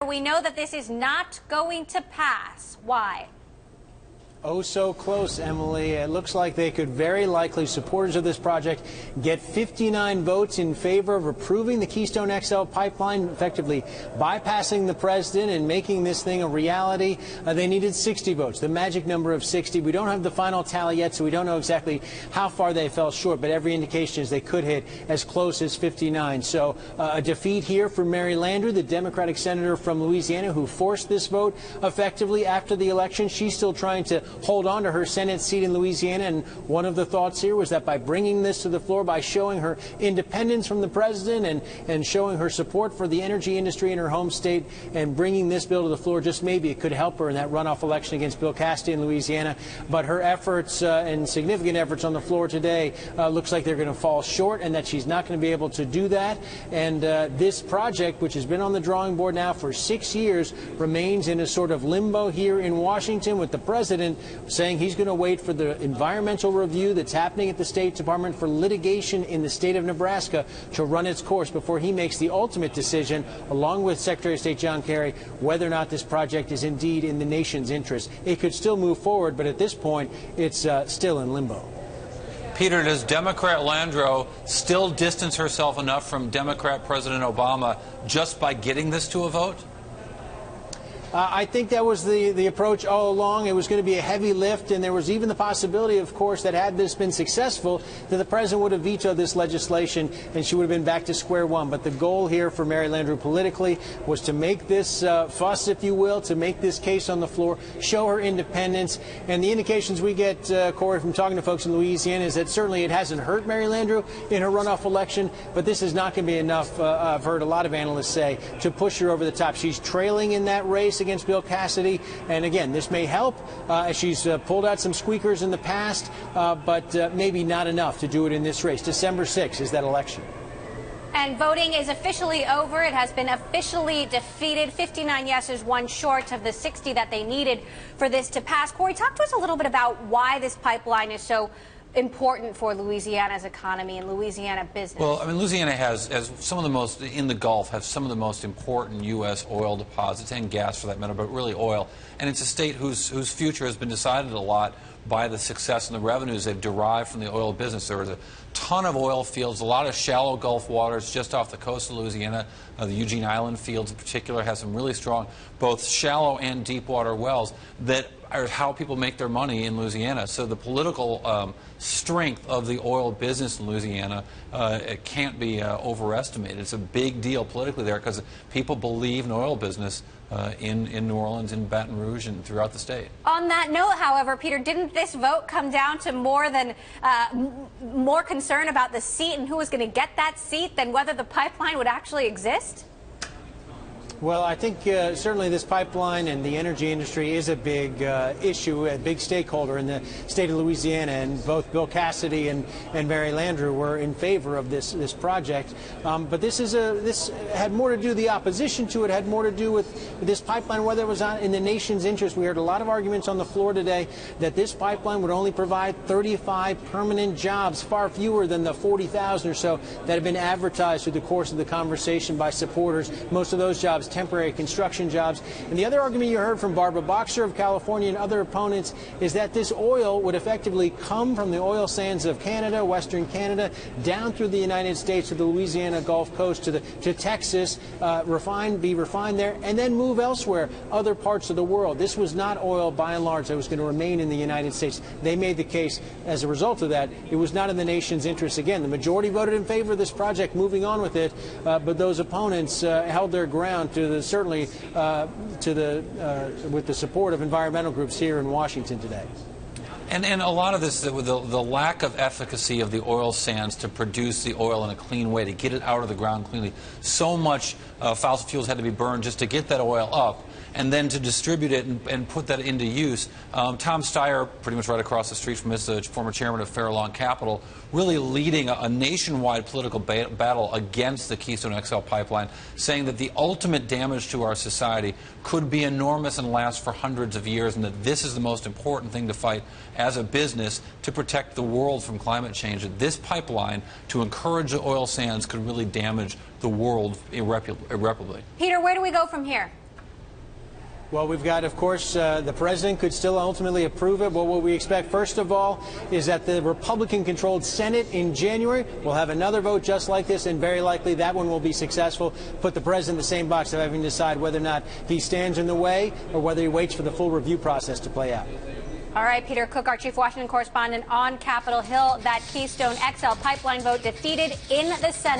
We know that this is not going to pass. Why? Oh, so close, Emily. It looks like they could very likely, supporters of this project, get 59 votes in favor of approving the Keystone XL pipeline, effectively bypassing the president and making this thing a reality. They needed 60 votes, the magic number of 60. We don't have the final tally yet, so we don't know exactly how far they fell short, but every indication is they could hit as close as 59. So a defeat here for Mary Landrieu, the Democratic senator from Louisiana who forced this vote effectively after the election. She's still trying to hold on to her Senate seat in Louisiana, and one of the thoughts here was that by bringing this to the floor, by showing her independence from the president and showing her support for the energy industry in her home state and bringing this bill to the floor, just maybe it could help her in that runoff election against Bill Cassidy in Louisiana. But her efforts and significant efforts on the floor today looks like they're going to fall short, and that she's not going to be able to do that. And this project, which has been on the drawing board now for 6 years, remains in a sort of limbo here in Washington, with the president saying he's going to wait for the environmental review that's happening at the State Department for litigation in the state of Nebraska to run its course before he makes the ultimate decision, along with Secretary of State John Kerry, whether or not this project is indeed in the nation's interest. It could still move forward, but at this point, it's still in limbo. Peter, does Democrat Landrieu still distance herself enough from Democrat President Obama just by getting this to a vote? I think that was the approach all along. It was going to be a heavy lift, and there was even the possibility, of course, that had this been successful, that the president would have vetoed this legislation and she would have been back to square one. But the goal here for Mary Landrieu politically was to make this fuss, if you will, to make this case on the floor, show her independence. And the indications we get, Corey, from talking to folks in Louisiana is that certainly it hasn't hurt Mary Landrieu in her runoff election, but this is not going to be enough, I've heard a lot of analysts say, to push her over the top. She's trailing in that race against Bill Cassidy, and again, this may help as she's pulled out some squeakers in the past, but maybe not enough to do it in this race. December 6th is that election. And voting is officially over. It has been officially defeated. 59 yeses, one short of the 60 that they needed for this to pass. Corey, talk to us a little bit about why this pipeline is so important for Louisiana's economy and Louisiana business. Well, I mean, Louisiana has some of the most, in the Gulf, has some of the most important U.S. oil deposits, and gas for that matter, but really oil. And it's a state whose future has been decided a lot by the success and the revenues they've derived from the oil business. There was a ton of oil fields, a lot of shallow Gulf waters just off the coast of Louisiana. The Eugene Island fields in particular has some really strong, both shallow and deep water wells that are how people make their money in Louisiana. So the political strength of the oil business in Louisiana it can't be overestimated. It's a big deal politically there because people believe in oil business in New Orleans, in Baton Rouge, and throughout the state. On that note, however, Peter, didn't this vote come down to more concern about the seat and who was going to get that seat than whether the pipeline would actually exist? Well, I think certainly this pipeline and the energy industry is a big issue, a big stakeholder in the state of Louisiana, and both Bill Cassidy and Mary Landrieu were in favor of this project. But this had more to do, the opposition to it had more to do with this pipeline, whether it was in the nation's interest. We heard a lot of arguments on the floor today that this pipeline would only provide 35 permanent jobs, far fewer than the 40,000 or so that have been advertised through the course of the conversation by supporters. Most of those jobs temporary construction jobs. And the other argument you heard from Barbara Boxer of California and other opponents is that this oil would effectively come from the oil sands of Canada, Western Canada, down through the United States to the Louisiana Gulf Coast to Texas, be refined there, and then move elsewhere, other parts of the world. This was not oil, by and large, that was going to remain in the United States. They made the case as a result of that. It was not in the nation's interest. Again, the majority voted in favor of this project, moving on with it, but those opponents held their ground with the support of environmental groups here in Washington today. And a lot of this, the lack of efficacy of the oil sands to produce the oil in a clean way, to get it out of the ground cleanly. So much fossil fuels had to be burned just to get that oil up, and then to distribute it and put that into use. Tom Steyer, pretty much right across the street from us, former chairman of Farallon Capital, really leading a nationwide political battle against the Keystone XL pipeline, saying that the ultimate damage to our society could be enormous and last for hundreds of years, and that this is the most important thing to fight as a business to protect the world from climate change. That this pipeline, to encourage the oil sands, could really damage the world irreparably. Peter, where do we go from here? Well, we've got, of course, the president could still ultimately approve it. But what we expect, first of all, is that the Republican-controlled Senate in January will have another vote just like this, and very likely that one will be successful. Put the president in the same box of having to decide whether or not he stands in the way or whether he waits for the full review process to play out. All right, Peter Cook, our chief Washington correspondent on Capitol Hill. That Keystone XL pipeline vote defeated in the Senate.